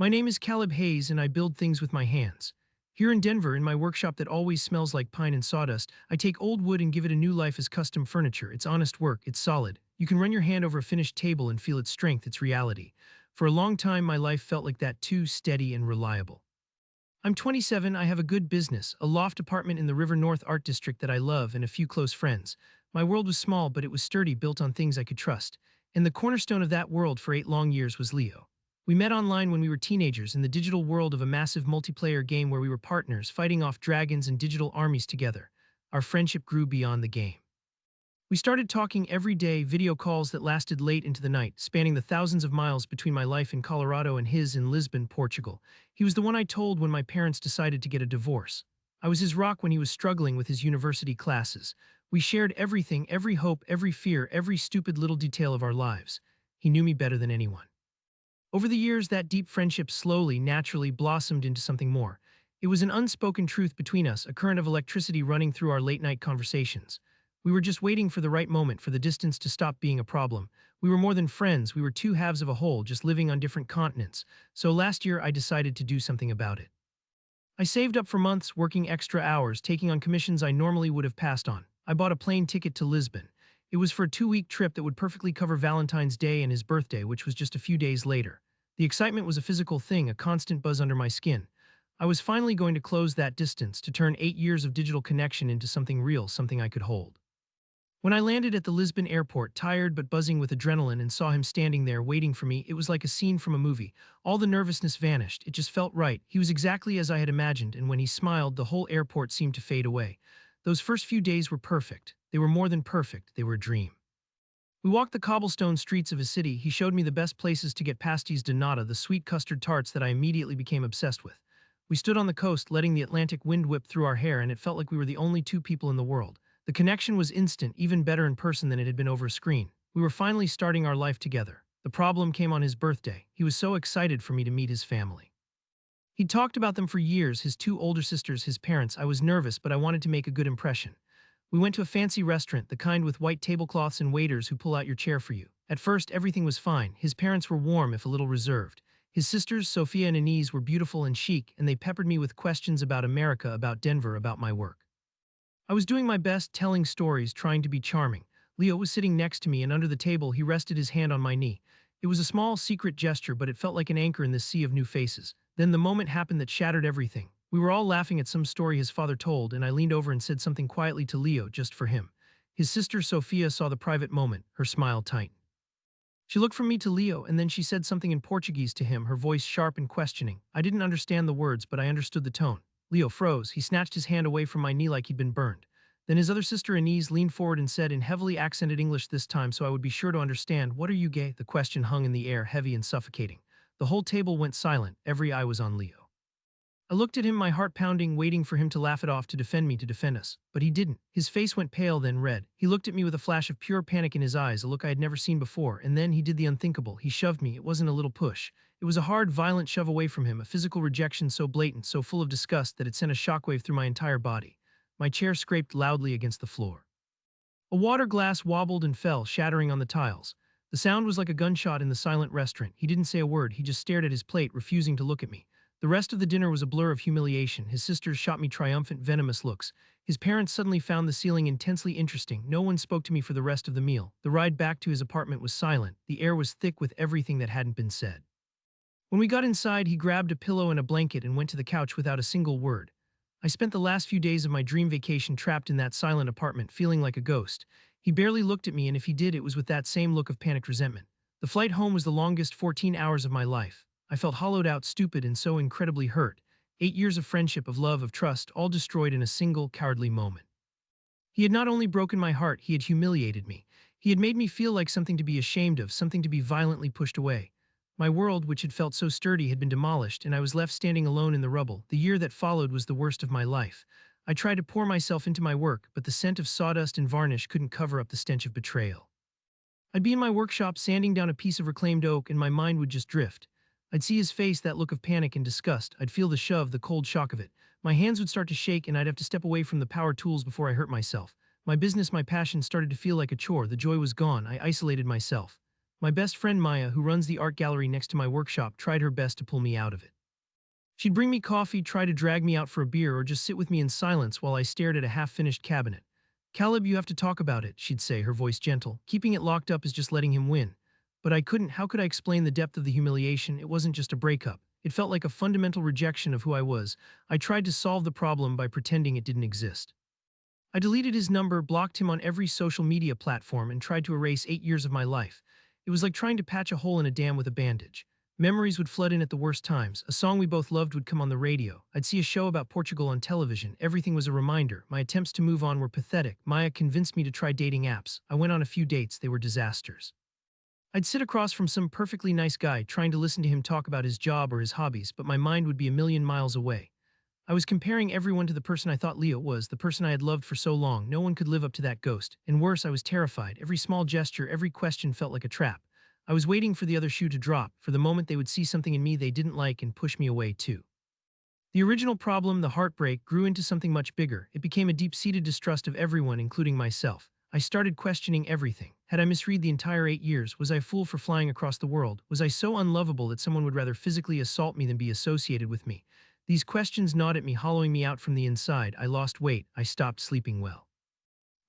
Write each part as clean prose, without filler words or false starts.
My name is Caleb Hayes and I build things with my hands. Here in Denver, in my workshop that always smells like pine and sawdust, I take old wood and give it a new life as custom furniture. It's honest work, it's solid. You can run your hand over a finished table and feel its strength, its reality. For a long time, my life felt like that too, steady and reliable. I'm 27, I have a good business, a loft apartment in the River North Art District that I love, and a few close friends. My world was small, but it was sturdy, built on things I could trust. And the cornerstone of that world for 8 long years was Leo. We met online when we were teenagers in the digital world of a massive multiplayer game where we were partners, fighting off dragons and digital armies together. Our friendship grew beyond the game. We started talking every day, video calls that lasted late into the night, spanning the thousands of miles between my life in Colorado and his in Lisbon, Portugal. He was the one I told when my parents decided to get a divorce. I was his rock when he was struggling with his university classes. We shared everything, every hope, every fear, every stupid little detail of our lives. He knew me better than anyone. Over the years, that deep friendship slowly, naturally blossomed into something more. It was an unspoken truth between us, a current of electricity running through our late-night conversations. We were just waiting for the right moment for the distance to stop being a problem. We were more than friends, we were two halves of a whole, just living on different continents. So last year, I decided to do something about it. I saved up for months, working extra hours, taking on commissions I normally would have passed on. I bought a plane ticket to Lisbon. It was for a 2-week trip that would perfectly cover Valentine's Day and his birthday, which was just a few days later. The excitement was a physical thing, a constant buzz under my skin. I was finally going to close that distance, to turn 8 years of digital connection into something real, something I could hold. When I landed at the Lisbon airport, tired but buzzing with adrenaline, and saw him standing there waiting for me, it was like a scene from a movie. All the nervousness vanished. It just felt right. He was exactly as I had imagined, and when he smiled, the whole airport seemed to fade away. Those first few days were perfect. They were more than perfect. They were a dream. We walked the cobblestone streets of his city. He showed me the best places to get pastéis de nata, the sweet custard tarts that I immediately became obsessed with. We stood on the coast, letting the Atlantic wind whip through our hair, and it felt like we were the only two people in the world. The connection was instant, even better in person than it had been over a screen. We were finally starting our life together. The problem came on his birthday. He was so excited for me to meet his family. He'd talked about them for years, his two older sisters, his parents. I was nervous, but I wanted to make a good impression. We went to a fancy restaurant, the kind with white tablecloths and waiters who pull out your chair for you. At first, everything was fine. His parents were warm, if a little reserved. His sisters, Sophia and Inez, were beautiful and chic, and they peppered me with questions about America, about Denver, about my work. I was doing my best, telling stories, trying to be charming. Leo was sitting next to me, and under the table, he rested his hand on my knee. It was a small, secret gesture, but it felt like an anchor in this sea of new faces. Then the moment happened that shattered everything. We were all laughing at some story his father told, and I leaned over and said something quietly to Leo, just for him. His sister Sophia saw the private moment. Her smile tightened. She looked from me to Leo, and then she said something in Portuguese to him, her voice sharp and questioning. I didn't understand the words, but I understood the tone. Leo froze. He snatched his hand away from my knee like he'd been burned. Then his other sister Inez leaned forward and said in heavily accented English this time so I would be sure to understand, "What are you gay?" The question hung in the air, heavy and suffocating. The whole table went silent. Every eye was on Leo. I looked at him, my heart pounding, waiting for him to laugh it off, to defend me, to defend us. But he didn't. His face went pale, then red. He looked at me with a flash of pure panic in his eyes, a look I had never seen before, and then he did the unthinkable. He shoved me. It wasn't a little push. It was a hard, violent shove away from him, a physical rejection so blatant, so full of disgust that it sent a shockwave through my entire body. My chair scraped loudly against the floor. A water glass wobbled and fell, shattering on the tiles. The sound was like a gunshot in the silent restaurant. He didn't say a word. He just stared at his plate, refusing to look at me. The rest of the dinner was a blur of humiliation. His sisters shot me triumphant, venomous looks. His parents suddenly found the ceiling intensely interesting. No one spoke to me for the rest of the meal. The ride back to his apartment was silent. The air was thick with everything that hadn't been said. When we got inside, he grabbed a pillow and a blanket and went to the couch without a single word. I spent the last few days of my dream vacation trapped in that silent apartment, feeling like a ghost. He barely looked at me, and if he did, it was with that same look of panicked resentment. The flight home was the longest 14 hours of my life. I felt hollowed out, stupid, and so incredibly hurt. 8 years of friendship, of love, of trust, all destroyed in a single, cowardly moment. He had not only broken my heart, he had humiliated me. He had made me feel like something to be ashamed of, something to be violently pushed away. My world, which had felt so sturdy, had been demolished, and I was left standing alone in the rubble. The year that followed was the worst of my life. I tried to pour myself into my work, but the scent of sawdust and varnish couldn't cover up the stench of betrayal. I'd be in my workshop sanding down a piece of reclaimed oak, and my mind would just drift. I'd see his face, that look of panic and disgust. I'd feel the shove, the cold shock of it. My hands would start to shake, and I'd have to step away from the power tools before I hurt myself. My business, my passion, started to feel like a chore. The joy was gone. I isolated myself. My best friend Maya, who runs the art gallery next to my workshop, tried her best to pull me out of it. She'd bring me coffee, try to drag me out for a beer, or just sit with me in silence while I stared at a half-finished cabinet. "Caleb, you have to talk about it," she'd say, her voice gentle. "Keeping it locked up is just letting him win." But I couldn't. How could I explain the depth of the humiliation? It wasn't just a breakup. It felt like a fundamental rejection of who I was. I tried to solve the problem by pretending it didn't exist. I deleted his number, blocked him on every social media platform, and tried to erase 8 years of my life. It was like trying to patch a hole in a dam with a bandage. Memories would flood in at the worst times. A song we both loved would come on the radio. I'd see a show about Portugal on television. Everything was a reminder. My attempts to move on were pathetic. Maya convinced me to try dating apps. I went on a few dates. They were disasters. I'd sit across from some perfectly nice guy, trying to listen to him talk about his job or his hobbies, but my mind would be a million miles away. I was comparing everyone to the person I thought Leo was, the person I had loved for so long. No one could live up to that ghost. And worse, I was terrified. Every small gesture, every question felt like a trap. I was waiting for the other shoe to drop, for the moment they would see something in me they didn't like and push me away too. The original problem, the heartbreak, grew into something much bigger. It became a deep-seated distrust of everyone, including myself. I started questioning everything. Had I misread the entire 8 years? Was I a fool for flying across the world? Was I so unlovable that someone would rather physically assault me than be associated with me? These questions gnawed at me, hollowing me out from the inside. I lost weight. I stopped sleeping well.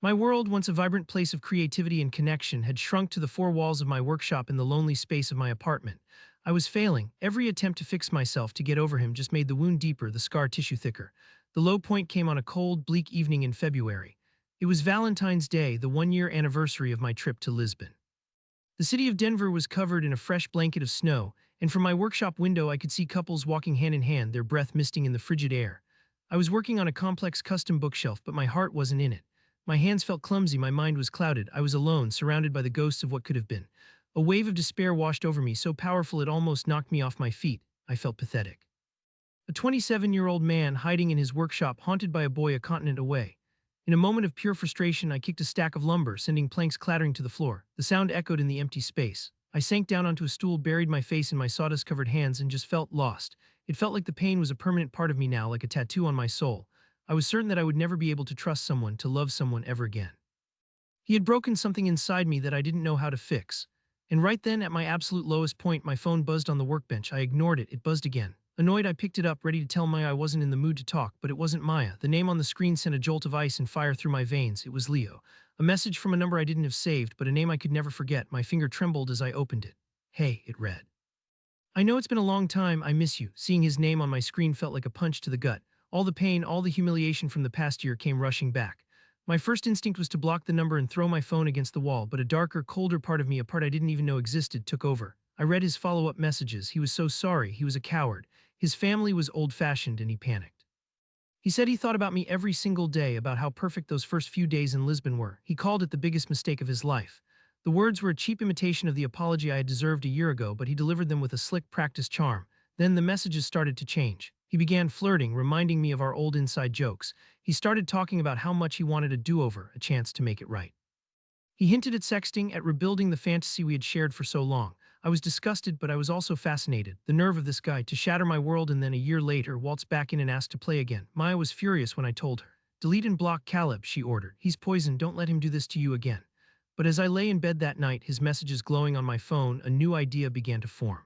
My world, once a vibrant place of creativity and connection, had shrunk to the four walls of my workshop in the lonely space of my apartment. I was failing. Every attempt to fix myself, to get over him, just made the wound deeper, the scar tissue thicker. The low point came on a cold, bleak evening in February. It was Valentine's Day, the one-year anniversary of my trip to Lisbon. The city of Denver was covered in a fresh blanket of snow, and from my workshop window I could see couples walking hand in hand, their breath misting in the frigid air. I was working on a complex custom bookshelf, but my heart wasn't in it. My hands felt clumsy, my mind was clouded. I was alone, surrounded by the ghosts of what could have been. A wave of despair washed over me, so powerful it almost knocked me off my feet. I felt pathetic. A 27-year-old man hiding in his workshop, haunted by a boy a continent away. In a moment of pure frustration, I kicked a stack of lumber, sending planks clattering to the floor. The sound echoed in the empty space. I sank down onto a stool, buried my face in my sawdust-covered hands, and just felt lost. It felt like the pain was a permanent part of me now, like a tattoo on my soul. I was certain that I would never be able to trust someone, to love someone ever again. He had broken something inside me that I didn't know how to fix. And right then, at my absolute lowest point, my phone buzzed on the workbench. I ignored it. It buzzed again. Annoyed, I picked it up, ready to tell Maya I wasn't in the mood to talk, but it wasn't Maya. The name on the screen sent a jolt of ice and fire through my veins. It was Leo. A message from a number I didn't have saved, but a name I could never forget. My finger trembled as I opened it. "Hey," it read. "I know it's been a long time. I miss you." Seeing his name on my screen felt like a punch to the gut. All the pain, all the humiliation from the past year came rushing back. My first instinct was to block the number and throw my phone against the wall, but a darker, colder part of me, a part I didn't even know existed, took over. I read his follow-up messages. He was so sorry. He was a coward. His family was old-fashioned, and he panicked. He said he thought about me every single day, about how perfect those first few days in Lisbon were. He called it the biggest mistake of his life. The words were a cheap imitation of the apology I had deserved a year ago, but he delivered them with a slick, practiced charm. Then the messages started to change. He began flirting, reminding me of our old inside jokes. He started talking about how much he wanted a do-over, a chance to make it right. He hinted at sexting, at rebuilding the fantasy we had shared for so long. I was disgusted, but I was also fascinated. The nerve of this guy to shatter my world and then a year later waltz back in and ask to play again. Maya was furious when I told her. "Delete and block Caleb," she ordered. "He's poison. Don't let him do this to you again." But as I lay in bed that night, his messages glowing on my phone, a new idea began to form.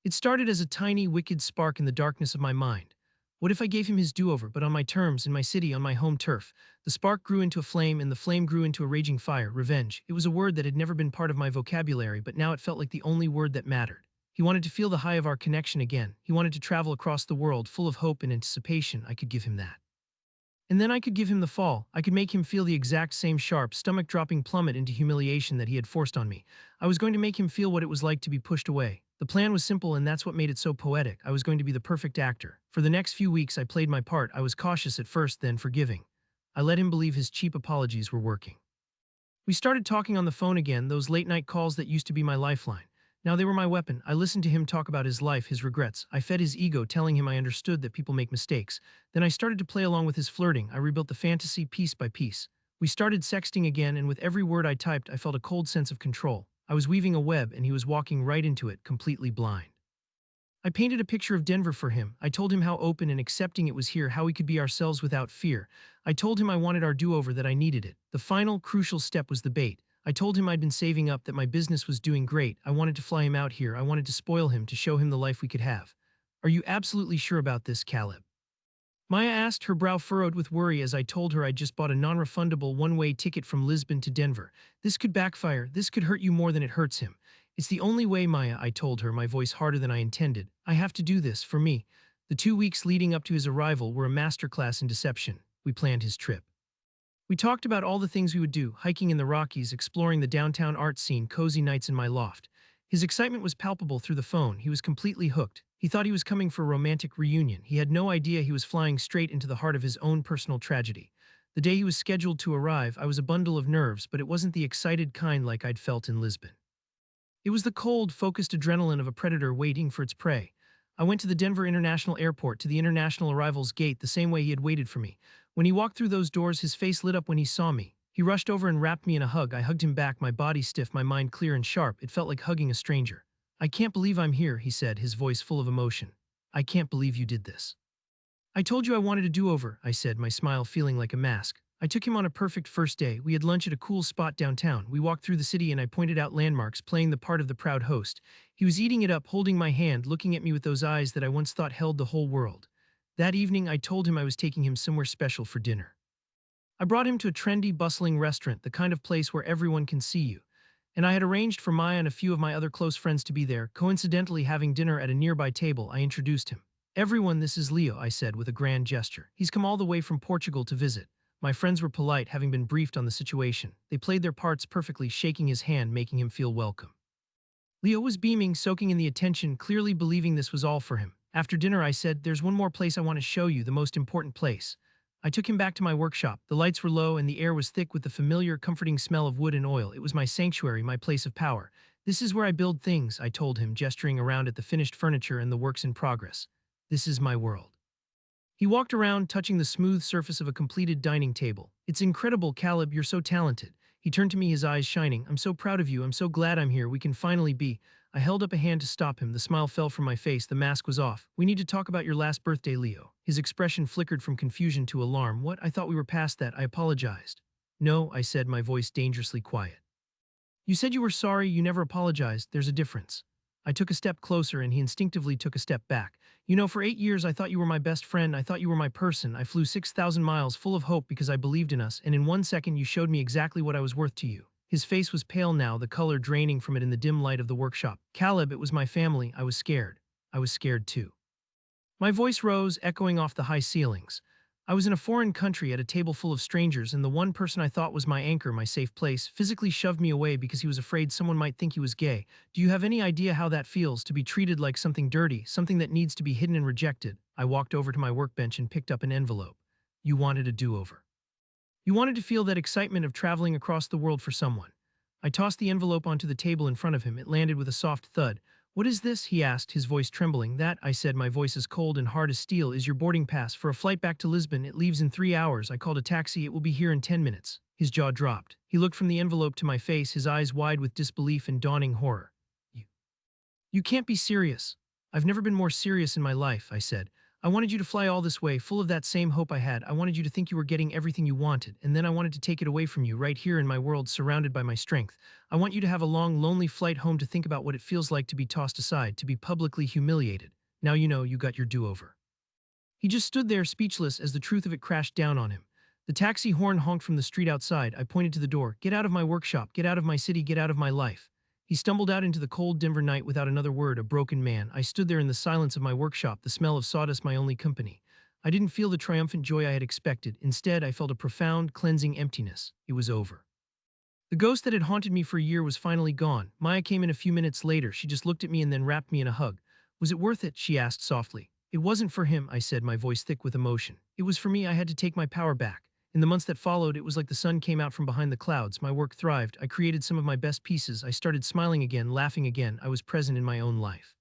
It started as a tiny, wicked spark in the darkness of my mind. What if I gave him his do-over, but on my terms, in my city, on my home turf? The spark grew into a flame, and the flame grew into a raging fire. Revenge. It was a word that had never been part of my vocabulary, but now it felt like the only word that mattered. He wanted to feel the high of our connection again. He wanted to travel across the world, full of hope and anticipation. I could give him that. And then I could give him the fall. I could make him feel the exact same sharp, stomach-dropping plummet into humiliation that he had forced on me. I was going to make him feel what it was like to be pushed away. The plan was simple, and that's what made it so poetic. I was going to be the perfect actor. For the next few weeks, I played my part. I was cautious at first, then forgiving. I let him believe his cheap apologies were working. We started talking on the phone again, those late-night calls that used to be my lifeline. Now they were my weapon. I listened to him talk about his life, his regrets. I fed his ego, telling him I understood that people make mistakes. Then I started to play along with his flirting. I rebuilt the fantasy piece by piece. We started sexting again, and with every word I typed, I felt a cold sense of control. I was weaving a web, and he was walking right into it, completely blind. I painted a picture of Denver for him. I told him how open and accepting it was here, how we could be ourselves without fear. I told him I wanted our do-over, that I needed it. The final, crucial step was the bait. I told him I'd been saving up, that my business was doing great. I wanted to fly him out here. I wanted to spoil him, to show him the life we could have. Are you absolutely sure about this, Caleb? Maya asked, her brow furrowed with worry as I told her I'd just bought a non-refundable one-way ticket from Lisbon to Denver. This could backfire. This could hurt you more than it hurts him. It's the only way, Maya, I told her, my voice harder than I intended. I have to do this, for me. The 2 weeks leading up to his arrival were a masterclass in deception. We planned his trip. We talked about all the things we would do, hiking in the Rockies, exploring the downtown art scene, cozy nights in my loft. His excitement was palpable through the phone. He was completely hooked. He thought he was coming for a romantic reunion. He had no idea he was flying straight into the heart of his own personal tragedy. The day he was scheduled to arrive, I was a bundle of nerves, but it wasn't the excited kind like I'd felt in Lisbon. It was the cold, focused adrenaline of a predator waiting for its prey. I went to the Denver International Airport, to the international arrivals gate, the same way he had waited for me. When he walked through those doors, his face lit up when he saw me. He rushed over and wrapped me in a hug. I hugged him back, my body stiff, my mind clear and sharp. It felt like hugging a stranger. I can't believe I'm here, he said, his voice full of emotion. I can't believe you did this. I told you I wanted a do-over, I said, my smile feeling like a mask. I took him on a perfect first day. We had lunch at a cool spot downtown. We walked through the city and I pointed out landmarks, playing the part of the proud host. He was eating it up, holding my hand, looking at me with those eyes that I once thought held the whole world. That evening, I told him I was taking him somewhere special for dinner. I brought him to a trendy, bustling restaurant, the kind of place where everyone can see you. And I had arranged for Maya and a few of my other close friends to be there. Coincidentally, having dinner at a nearby table, I introduced him. Everyone, this is Leo, I said with a grand gesture. He's come all the way from Portugal to visit. My friends were polite, having been briefed on the situation. They played their parts perfectly, shaking his hand, making him feel welcome. Leo was beaming, soaking in the attention, clearly believing this was all for him. After dinner, I said, there's one more place I want to show you, the most important place. I took him back to my workshop. The lights were low and the air was thick with the familiar, comforting smell of wood and oil. It was my sanctuary, my place of power. This is where I build things, I told him, gesturing around at the finished furniture and the works in progress. This is my world. He walked around, touching the smooth surface of a completed dining table. It's incredible, Caleb, you're so talented. He turned to me, his eyes shining. I'm so proud of you. I'm so glad I'm here. We can finally be. I held up a hand to stop him. The smile fell from my face. The mask was off. We need to talk about your last birthday, Leo. His expression flickered from confusion to alarm. What? I thought we were past that. I apologized. No, I said, my voice dangerously quiet. You said you were sorry. You never apologized. There's a difference. I took a step closer and he instinctively took a step back. You know, for 8 years I thought you were my best friend. I thought you were my person. I flew 6,000 miles full of hope because I believed in us, and in 1 second you showed me exactly what I was worth to you. His face was pale now, the color draining from it in the dim light of the workshop. Caleb, it was my family. I was scared. I was scared too. My voice rose, echoing off the high ceilings. I was in a foreign country at a table full of strangers, and the one person I thought was my anchor, my safe place, physically shoved me away because he was afraid someone might think he was gay. Do you have any idea how that feels, to be treated like something dirty, something that needs to be hidden and rejected? I walked over to my workbench and picked up an envelope. You wanted a do-over. You wanted to feel that excitement of traveling across the world for someone. I tossed the envelope onto the table in front of him. It landed with a soft thud. What is this? He asked, his voice trembling. That, I said, my voice as cold and hard as steel, is your boarding pass for a flight back to Lisbon. It leaves in 3 hours. I called a taxi. It will be here in 10 minutes. His jaw dropped. He looked from the envelope to my face, his eyes wide with disbelief and dawning horror. You can't be serious. I've never been more serious in my life, I said. I wanted you to fly all this way, full of that same hope I had. I wanted you to think you were getting everything you wanted, and then I wanted to take it away from you, right here in my world, surrounded by my strength. I want you to have a long, lonely flight home, to think about what it feels like to be tossed aside, to be publicly humiliated. Now you know you got your do-over. He just stood there, speechless, as the truth of it crashed down on him. The taxi horn honked from the street outside. I pointed to the door. Get out of my workshop, get out of my city, get out of my life. He stumbled out into the cold Denver night without another word, a broken man. I stood there in the silence of my workshop, the smell of sawdust my only company. I didn't feel the triumphant joy I had expected. Instead, I felt a profound, cleansing emptiness. It was over. The ghost that had haunted me for a year was finally gone. Maya came in a few minutes later. She just looked at me and then wrapped me in a hug. Was it worth it? She asked softly. It wasn't for him, I said, my voice thick with emotion. It was for me. I had to take my power back. In the months that followed, it was like the sun came out from behind the clouds. My work thrived. I created some of my best pieces. I started smiling again, laughing again. I was present in my own life.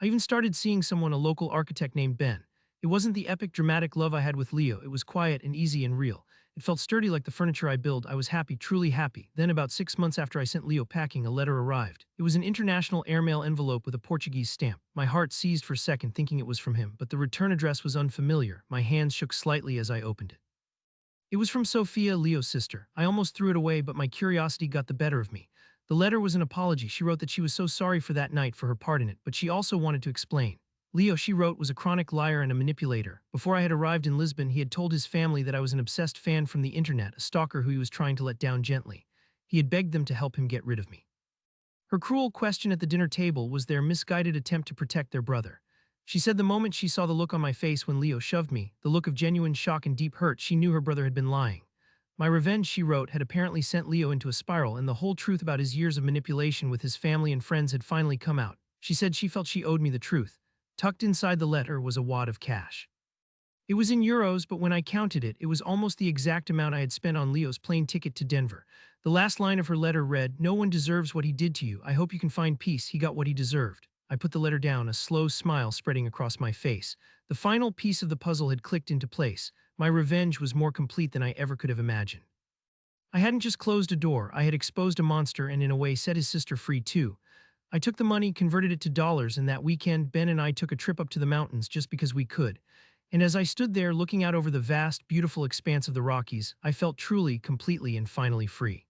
I even started seeing someone, a local architect named Ben. It wasn't the epic, dramatic love I had with Leo. It was quiet and easy and real. It felt sturdy like the furniture I build. I was happy, truly happy. Then, about 6 months after I sent Leo packing, a letter arrived. It was an international airmail envelope with a Portuguese stamp. My heart seized for a second, thinking it was from him, but the return address was unfamiliar. My hands shook slightly as I opened it. It was from Sophia, Leo's sister. I almost threw it away, but my curiosity got the better of me. The letter was an apology. She wrote that she was so sorry for that night for her part in it, but she also wanted to explain. Leo, she wrote, was a chronic liar and a manipulator. Before I had arrived in Lisbon, he had told his family that I was an obsessed fan from the internet, a stalker who he was trying to let down gently. He had begged them to help him get rid of me. Her cruel question at the dinner table was their misguided attempt to protect their brother. She said the moment she saw the look on my face when Leo shoved me, the look of genuine shock and deep hurt, she knew her brother had been lying. My revenge, she wrote, had apparently sent Leo into a spiral, and the whole truth about his years of manipulation with his family and friends had finally come out. She said she felt she owed me the truth. Tucked inside the letter was a wad of cash. It was in euros, but when I counted it, it was almost the exact amount I had spent on Leo's plane ticket to Denver. The last line of her letter read, "No one deserves what he did to you. I hope you can find peace. He got what he deserved." I put the letter down, a slow smile spreading across my face. The final piece of the puzzle had clicked into place. My revenge was more complete than I ever could have imagined. I hadn't just closed a door, I had exposed a monster and in a way set his sister free too. I took the money, converted it to dollars, and that weekend Ben and I took a trip up to the mountains just because we could. And as I stood there looking out over the vast, beautiful expanse of the Rockies, I felt truly, completely, and finally free.